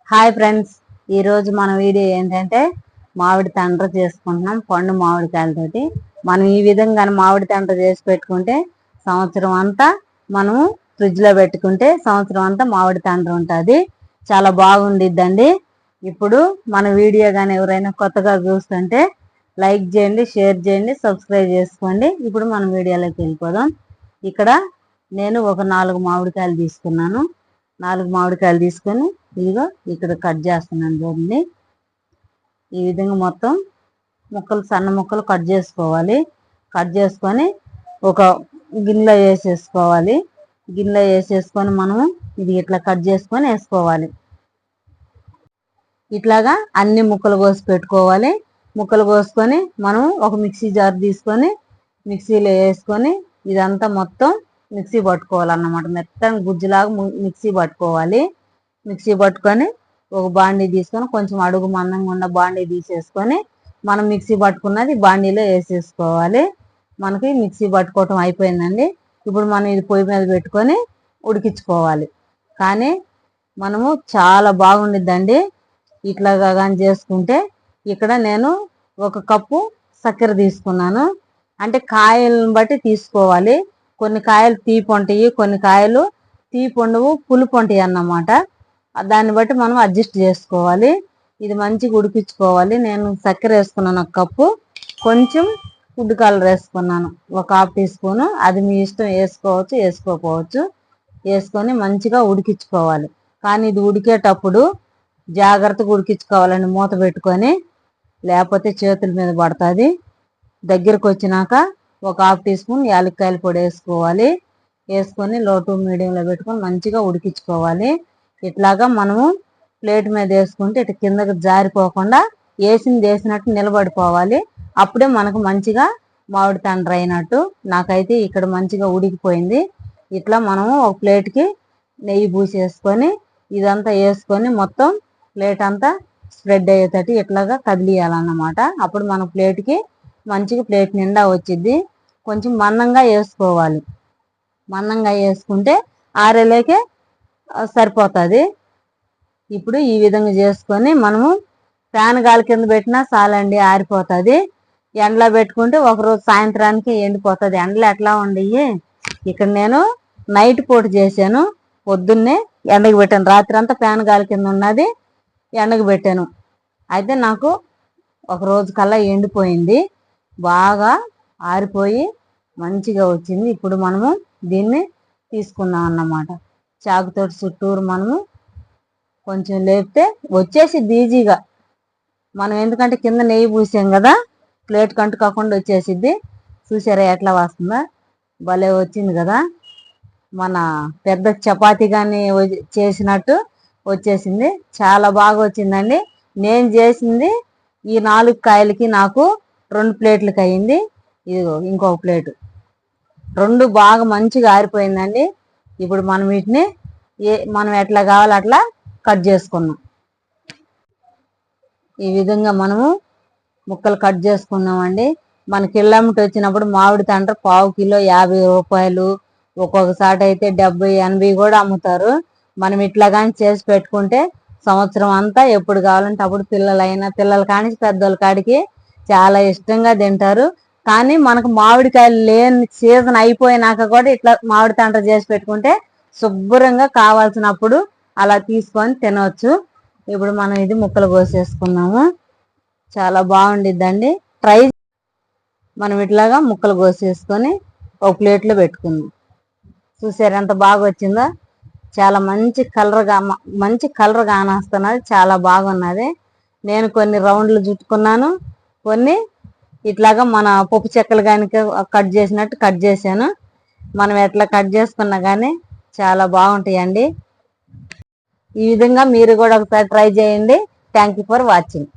Hi friends, ఈరోజు మన video ఏంటంటే మామిడి తండ్ర చేసుకుంటున్నాం. పండు మామిడికాయలతోటి మనం ఈ విధంగా మామిడి తండ్ర చేసి పెట్టుకుంటే సంవత్సరం అంతా మనము ఫ్రిడ్జ్లో పెట్టుకుంటే సంవత్సరం అంతా మామిడి తండ్ర ఉంటుంది. చాలా బాగుండిద్దండి. ఇప్పుడు మన వీడియో కానీ ఎవరైనా కొత్తగా చూస్తుంటే లైక్ చేయండి, షేర్ చేయండి, సబ్స్క్రైబ్ చేసుకోండి. ఇప్పుడు మనం వీడియోలోకి వెళ్ళిపోదాం. ఇక్కడ నేను ఒక 4 మామిడికాయలు తీసుకున్నాను. 4 మామిడికాయలు తీసుకొని ఇదిగో ఇక్కడ కట్ చేస్తున్నాను. చూడండి, ఈ విధంగా మొత్తం ముక్కలు సన్న ముక్కలు కట్ చేసుకోవాలి. కట్ చేసుకొని ఒక గిన్నెలో వేసేసుకోవాలి. గిన్నెలో వేసేసుకొని మనము ఇది ఇట్లా కట్ చేసుకొని వేసుకోవాలి. ఇట్లాగా అన్ని ముక్కలు కోసి పెట్టుకోవాలి. ముక్కలు కోసుకొని మనం ఒక మిక్సీ జార్ తీసుకొని మిక్సీలో వేసుకొని ఇదంతా మొత్తం మిక్సీ పట్టుకోవాలన్నమాట. మెత్తని గుజ్జులాగా మిక్సీ పట్టుకోవాలి. మిక్సీ పట్టుకొని ఒక బాండీ తీసుకొని కొంచెం అడుగు మందంగా ఉన్న బాండీ తీసేసుకొని మనం మిక్సీ పట్టుకున్నది బాండీలో వేసేసుకోవాలి. మనకి మిక్సీ పట్టుకోవటం అయిపోయిందండి. ఇప్పుడు మనం ఇది పొయ్యి మీద పెట్టుకొని ఉడికించుకోవాలి. కానీ మనము చాలా బాగుండిద్దండి ఇట్లాగా కానీ చేసుకుంటే. ఇక్కడ నేను 1 కప్పు చక్కెర తీసుకున్నాను. అంటే కాయలను బట్టి తీసుకోవాలి. కొన్ని కాయలు తీపి ఉంటాయి, కొన్ని కాయలు తీపి ఉండవు, పులుపు ఉంటాయి అన్నమాట. దాన్ని బట్టి మనం అడ్జస్ట్ చేసుకోవాలి. ఇది మంచిగా ఉడికించుకోవాలి. నేను చక్కెర వేసుకున్నాను 1 కప్పు. కొంచెం ఫుడ్ కలర్ వేసుకున్నాను 1/2 టీ స్పూను. అది మీ ఇష్టం, వేసుకోవచ్చు వేసుకోకపోవచ్చు. వేసుకొని మంచిగా ఉడికించుకోవాలి. కానీ ఇది ఉడికేటప్పుడు జాగ్రత్తగా ఉడికించుకోవాలండి, మూత పెట్టుకొని, లేకపోతే చేతుల మీద పడుతుంది. దగ్గరకు వచ్చినాక 1/2 టీ స్పూన్ యాలక్కాయల పొడి వేసుకోవాలి. వేసుకొని లో టు మీడియంలో పెట్టుకొని మంచిగా ఉడికించుకోవాలి. ఇట్లాగా మనము ప్లేట్ మీద వేసుకుంటే ఇటు కిందకి జారిపోకుండా వేసింది వేసినట్టు నిలబడిపోవాలి. అప్పుడే మనకు మంచిగా మామిడి తండ్ర అయినట్టు. నాకైతే ఇక్కడ మంచిగా ఉడికిపోయింది. ఇట్లా మనము ఒక ప్లేట్కి నెయ్యి పూసేసుకొని ఇదంతా వేసుకొని మొత్తం ప్లేట్ అంతా స్ప్రెడ్ అయ్యేటట్టు ఇట్లాగా కదిలియాలన్నమాట. అప్పుడు మన ప్లేట్కి మంచిగా ప్లేట్ నిండా వచ్చింది. కొంచెం మందంగా వేసుకోవాలి. మందంగా వేసుకుంటే ఆరేలేకే సరిపోతుంది. ఇప్పుడు ఈ విధంగా చేసుకొని మనము ఫ్యాన్ గాలి కింద పెట్టినా చాలండి, ఆరిపోతుంది. ఎండలో పెట్టుకుంటే ఒకరోజు సాయంత్రానికి ఎండిపోతుంది. ఎండలు ఎట్లా ఉండయి. ఇక్కడ నేను నైట్ పూట చేశాను, పొద్దున్నే ఎండకు పెట్టాను. రాత్రి అంతా ఫ్యాన్ గాలి కింద ఉన్నది, ఎండకు పెట్టాను. అయితే నాకు ఒక రోజు కల్లా ఎండిపోయింది, బాగా ఆరిపోయి మంచిగా వచ్చింది. ఇప్పుడు మనము దీన్ని తీసుకున్నాం అన్నమాట. చాకుతోటి చుట్టూరు మనము కొంచెం లేపితే వచ్చేసిద్ది ఈజీగా. మనం ఎందుకంటే కింద నెయ్యి పూసాం కదా, ప్లేట్ కంటు కాకుండా వచ్చేసిద్ది. చూసారా ఎట్లా వస్తుందా? భలే వచ్చింది కదా. మన పెద్ద చపాతీ కానీ చేసినట్టు వచ్చేసింది. చాలా బాగా వచ్చిందండి. నేను చేసింది ఈ 4 కాయలకి నాకు 2 ప్లేట్లకి అయింది. ఇదిగో ఇంకొక ప్లేటు. 2 బాగా మంచిగా ఆరిపోయిందండి. ఇప్పుడు మనం వీటిని మనం ఎట్లా కావాలో అట్లా కట్ చేసుకున్నాం. ఈ విధంగా మనము ముక్కలు కట్ చేసుకున్నామండి. మనకి ఇళ్ళమ్మటి వచ్చినప్పుడు మామిడి తండ్ర పావు కిలో 50 రూపాయలు, ఒక్కొక్కసారి అయితే 70, 80 కూడా అమ్ముతారు. మనం ఇట్లా కానీ చేసి పెట్టుకుంటే సంవత్సరం అంతా ఎప్పుడు కావాలంటే అప్పుడు పిల్లల కానించి పెద్దోళ్ళ కాడికి చాలా ఇష్టంగా తింటారు. కానీ మనకు మామిడికాయలు లేని సీజన్ అయిపోయినాక కూడా ఇట్లా మామిడి తండ్ర చేసి పెట్టుకుంటే శుభ్రంగా కావాల్సినప్పుడు అలా తీసుకొని తినవచ్చు. ఇప్పుడు మనం ఇది ముక్కలు కోసేసుకున్నాము. చాలా బాగుండిద్దండి. మనం ఇట్లాగా ముక్కలు కోసేసుకొని ఒక ప్లేట్లో పెట్టుకుందాం. చూసారు ఎంత బాగా వచ్చిందో. చాలా మంచి కలర్ కానొస్తున్నది. చాలా బాగున్నది. నేను కొన్ని రౌండ్లు చుట్టుకున్నాను, కొన్ని ఇట్లాగా మన పప్పు చెక్కలు కానీ కట్ చేసినట్టు కట్ చేశాను. మనం ఎట్లా కట్ చేసుకున్నా కానీ చాలా బాగుంటాయండి. ఈ విధంగా మీరు కూడా ఒకసారి ట్రై చేయండి. Thank you for watching.